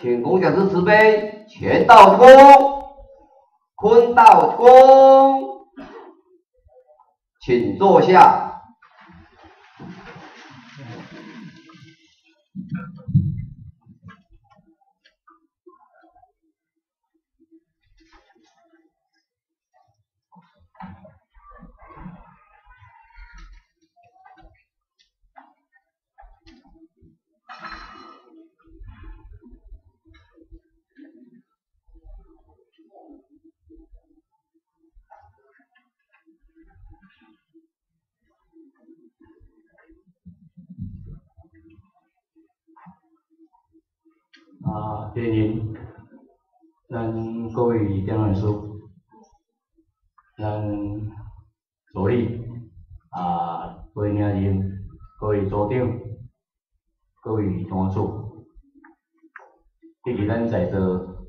请工讲师慈悲，全道空，坤道空，请坐下。第二，咱各位点老师，咱助理各位领人、各位组长、各位同事，以及咱在座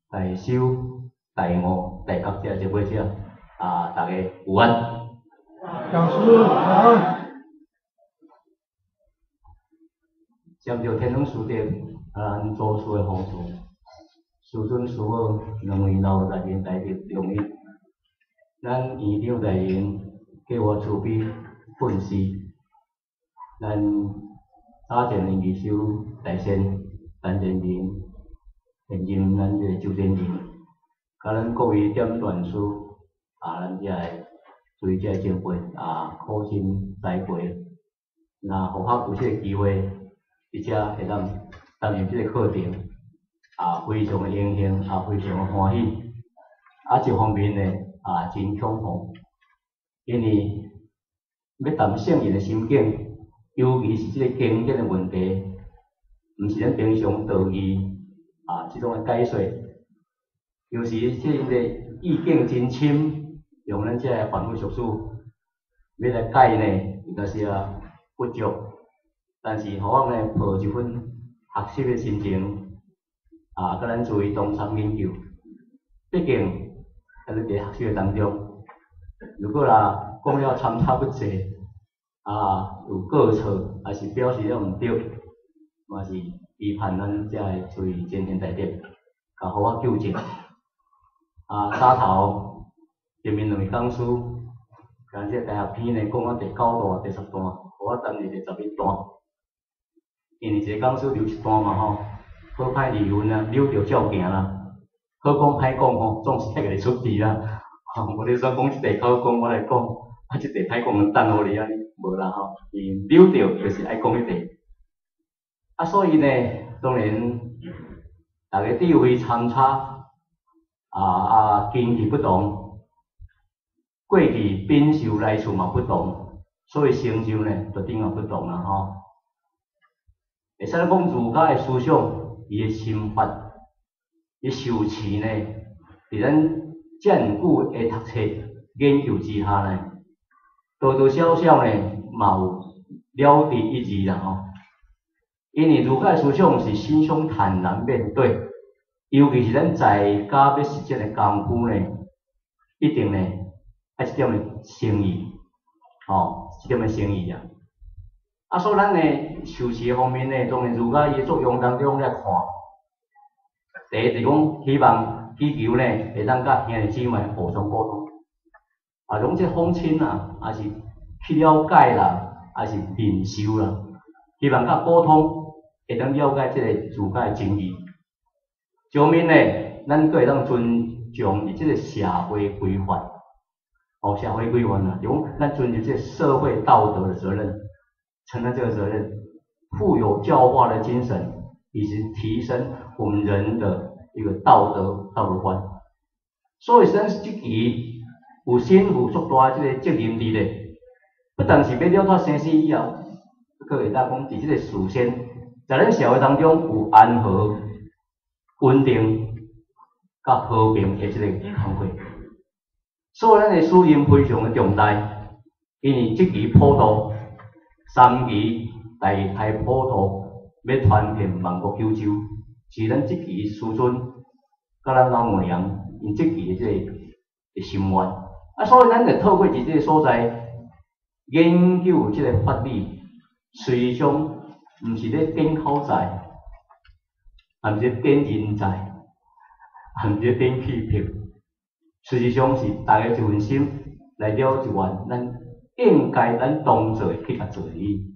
大修、大五、大学者、接尾者大家午安。讲师安。针对天龙书店咱做事的方式，师尊师母两位老大人来得容易，咱院长大人给我慈悲训示，咱早前的义修大仙陈真人，现任咱这周真人，甲咱各位点传师咱遮个对遮个前辈苦心栽培，那互我有这个机会。而且会当担任这个课程，非常的荣幸，非常的欢喜。一方面呢，真恐慌，因为要谈圣人的心境，尤其是这个经典的问题，毋是咱平常道义这种的解说，尤其这个意境真深，用咱这个凡夫俗子要来解呢，应该是不足。但是，互我呢抱一份学习的心情，甲咱作为同参研究。毕竟，咱伫学习的当中，如果讲了参差不齐，有过错，还是表示了毋对，嘛是批判咱遮个作为前贤大德，互我纠正。早头前面两位讲师，甲这大学篇呢讲到第9段、第10段，互我担任第11段。因为一个讲师留一段嘛吼，好歹离婚扭着照行啦，好讲歹讲吼，总是迄个会出题啦。我咧说讲即题好讲，我来讲，即题歹讲，等互你安尼，无啦吼。伊扭着就是爱讲迄题。所以呢，当然大家智慧参差，经济不同，过去品受来处嘛不同，所以成就呢，就定也不同啦吼。会使讲儒家的思想，伊的心法、伊受持呢，伫咱遮尔久的读册研究之下呢，多多少少呢，嘛有了知一二啦吼。因为儒家的思想是心胸坦然面对，尤其是咱在家要实践的功夫呢，一定呢爱一点的诚意，一点的诚意啊。所以咱呢，受持方面呢，当然儒家伊作用当中来看，第一就是讲希望祈求呢，会当甲兄弟姊妹互相沟通，用这风亲还是去了解啦，还是领受啦，希望甲沟通会当了解这个儒家的真义。上面呢，咱阁会当尊重伊这个社会规范，社会规范就讲咱尊重这个社会道德的责任。承担这个责任，富有教化的精神，以及提升我们人的一个道德观。所以咱这期有身负足大这个责任伫咧，不但是要了脱生死以后，佫会当讲伫这个事先，在咱社会当中有安和、稳定、甲和平的即个工课。所以咱的使命非常的重大，因为即期普渡3期大开普渡，要传遍万国九州，是咱即期师尊甲咱老母娘因即期的即个心愿。啊，所以咱就透过伫即个所在研究即个法理，实上毋是咧点口才，也毋是点人才，也毋是点气魄。实际上是大家一份心来了一愿，咱应该咱当做去甲做哩。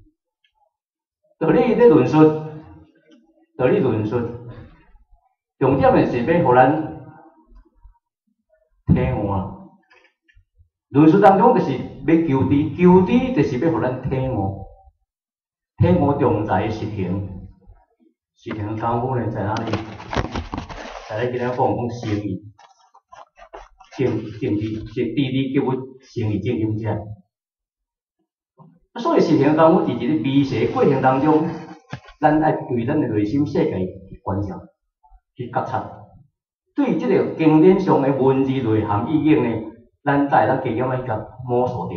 道理咧论述，道理论述，重点的是要互咱体换。论述当中就是要求知，求知就是要互咱体换。体换重在实行，实行功夫呢在哪里？在咱今仔讲生意。政治是地理叫我生意经营者，所以实行功夫伫一个微细过程当中，咱爱对咱的内心世界去观察、去觉察。对即个经典上的文字内涵意境呢，咱才会当加减来甲摸索着。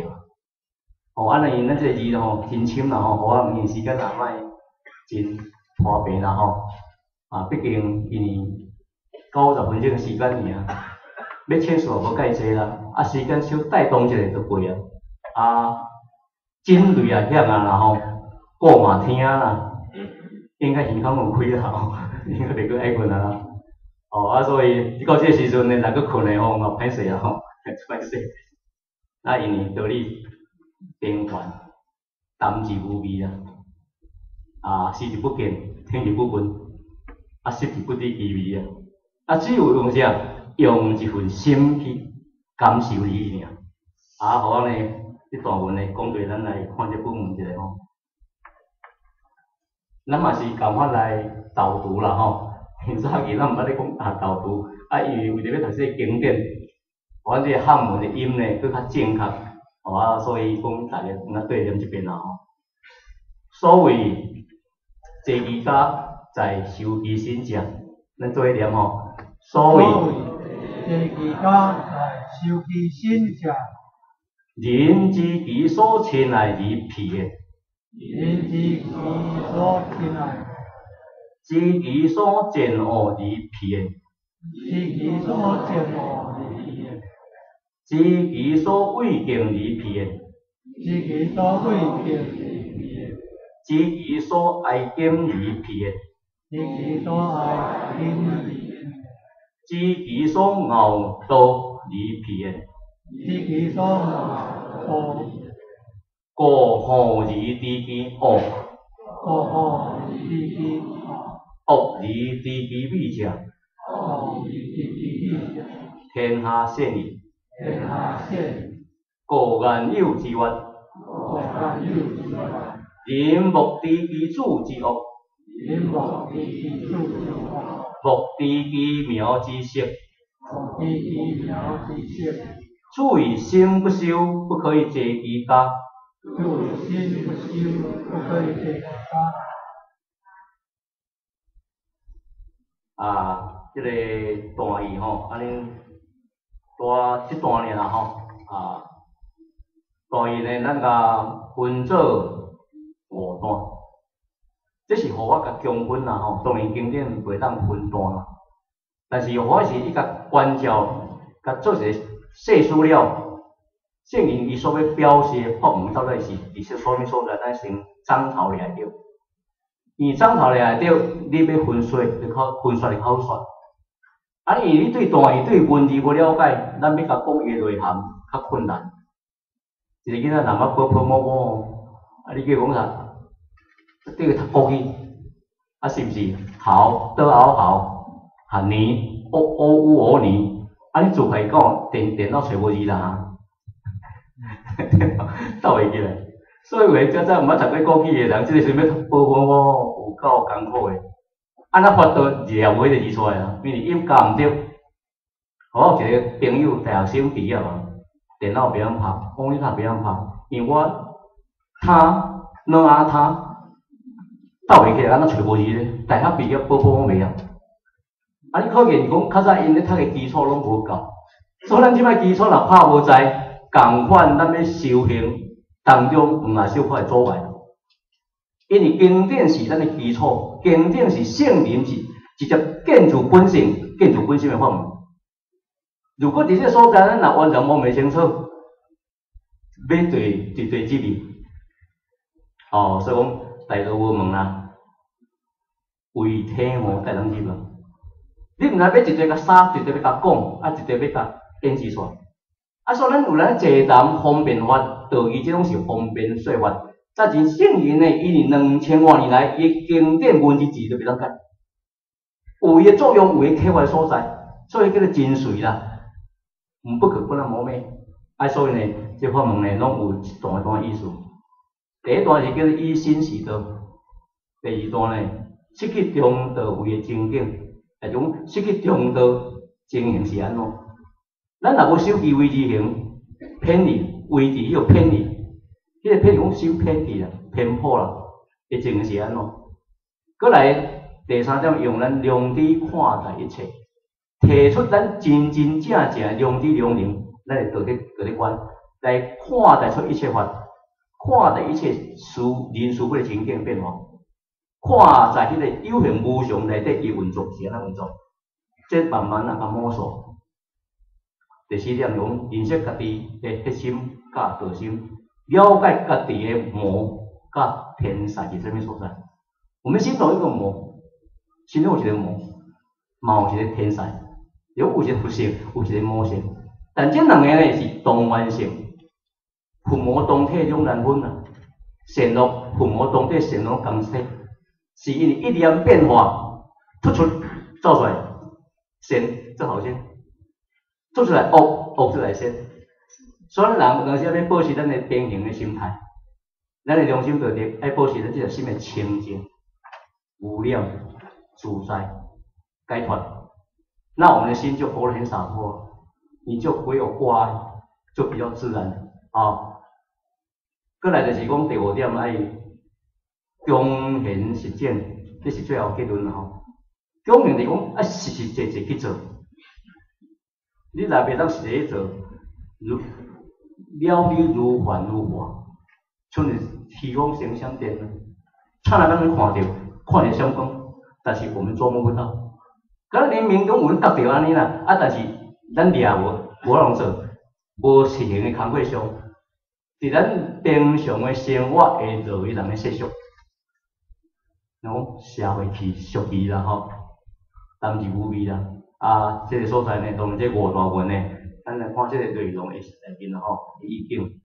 哦，安尼咱即个字吼真深啦吼，互我毋用时间也莫真拖平啦吼。啊，毕竟因为90分钟的时间尔。要阐述无介济啦，啊时间小带动一下就过啊，啊真累啊险啊啦吼，顾嘛听啦，应该耳孔有开啦吼，应该袂阁爱困啊，哦啊所以到这时阵呢，若阁困的吼，嘛歹势啊吼，歹势，啊因为道理平凡，淡字无味啊，啊视而不见，听而不闻，啊食而不知其味啊，啊只有用啥？用一份心去感受你尔，啊，互我呢，这段文呢讲对咱来看这部分一下吼。咱嘛是共法来导读啦吼，早期咱毋捌咧讲导读，啊，因为为着要读这个经典，我这个汉文的音呢搁较正确，啊，所以讲大家应对念这边啦吼。所谓坐其家在修其身者，咱做一念吼。所谓坐其家在修其身者，人知其所亲爱而辟的，人知其所亲爱，知其所憎恶而辟的，知其所憎恶而辟的，知其所畏敬而辟的，知其所畏敬而辟的，知其所爱敬而辟的，知其所爱敬而辟的。知其所傲惰而辟的，知其所傲，故何而知其惡？故何而知其惡而知其美者？惡而知其美者？天下善矣。天下善矣。故言有之曰：故言有之曰：人莫知其主之惡，人莫知其主之惡。莫知其苗之色，莫知其苗之色。水心不修，不可以坐其家。水心不修，不可以坐其家。啊，这个段语吼，安尼这段尔啦吼，啊，段语呢，咱甲分做5段。这是互我甲强分啦吼，当然经典袂当分段啦，但是互我是伊甲关照，甲做一个细数了，圣人伊所要表示的法门到底是伫些什么所在，咱先章头掠着。因为章头掠着，你要分析，分析的口说。啊，因为你对段语、对文字无了解，咱要甲讲伊的内涵较困难。一个囡仔若捌摸摸，啊，你叫讲啥？这个读国语，啊是毋是？好，倒后好，啊年，乌年，啊你自家讲，电脑找无字啦，斗会起来。所以话，早毋捌读过国语的人，即个时阵要报考我有够艰苦的。安怎法度也袂就字出来啊？因为音教毋对。我有一个朋友，大学生毕业嘛，电脑袂晓拍，讲你拍袂晓拍，因为我他斗袂起来，安怎找无字咧？大学毕业报考我袂晓。啊，你可见讲较早因咧读诶基础拢无够，所以咱即摆基础若拍无在，共款咱要修行当中，毋也小可会阻碍。因为经典是咱诶基础，经典是圣灵是直接建筑本性，建筑本性诶法门。如果伫这个所在咱若完全摸袂清楚，要对机密，哦，所以讲大家无问啦，为体无带人入啦。你毋知要一对甲杀，一对要甲讲，啊，一对要甲演示出来。啊，所以咱有咱坐谈方便法，道义这种是方便说法。早前圣人呢，伊2000多年来，伊经典文字字都袂当改，有伊诶作用，有伊刻画所在，所以叫做真髓啦。不可不能磨灭。啊，所以呢，这法门呢，拢有一段意思。第一段是叫做以心习道，第二段呢，失去中道为精境，种失去中道精行是安怎？咱若无守其为之行，偏离为之又偏离，迄个偏离讲守偏离啦，偏颇啦，个情形是安怎？过来第三点，用咱量知看待一切。提出咱真真正正量知量能，咱会道德观来看待出一切法，看待一切事人事物的情景变化，看在迄个有形无常内底伊运作是安怎运作，这慢慢啊甲摸索。第四点讲认识家己的核心甲核心，了解家己的魔甲天才是啥物所在。我们心中有一个魔，心中有一个魔，嘛有一个天才。有一个佛性，有一个魔性，但这两个呢是同源性，佛魔同体两难分啊。善恶佛魔同体，善恶共体，是因为一念变化突出造出来，善则好先，做出来恶则来先。所以人有时要保持咱的平衡的心态，咱的良心道德要保持咱这个心的清净、无量、自在、解脱。那我们的心就活得很洒脱，你就不会有挂碍，就比较自然啊。过来就是讲第五点，爱忠言实践，这是最后结论啦吼。忠言就是讲啊，实实际际去做，你若袂当实际去做，了了如幻如化，像是虚妄成相电啊。刹那间看到相光，但是我们捉摸不到。咱明明讲有人得到安尼啦，啊，但是咱掠无人做，无实行的工课上，伫咱平常的生活会落去人的习俗，讲社会气俗气啦吼，当之无味啦。啊，这个所在呢，当然这5大文呢，咱来看这个内容的内面啦吼，意境。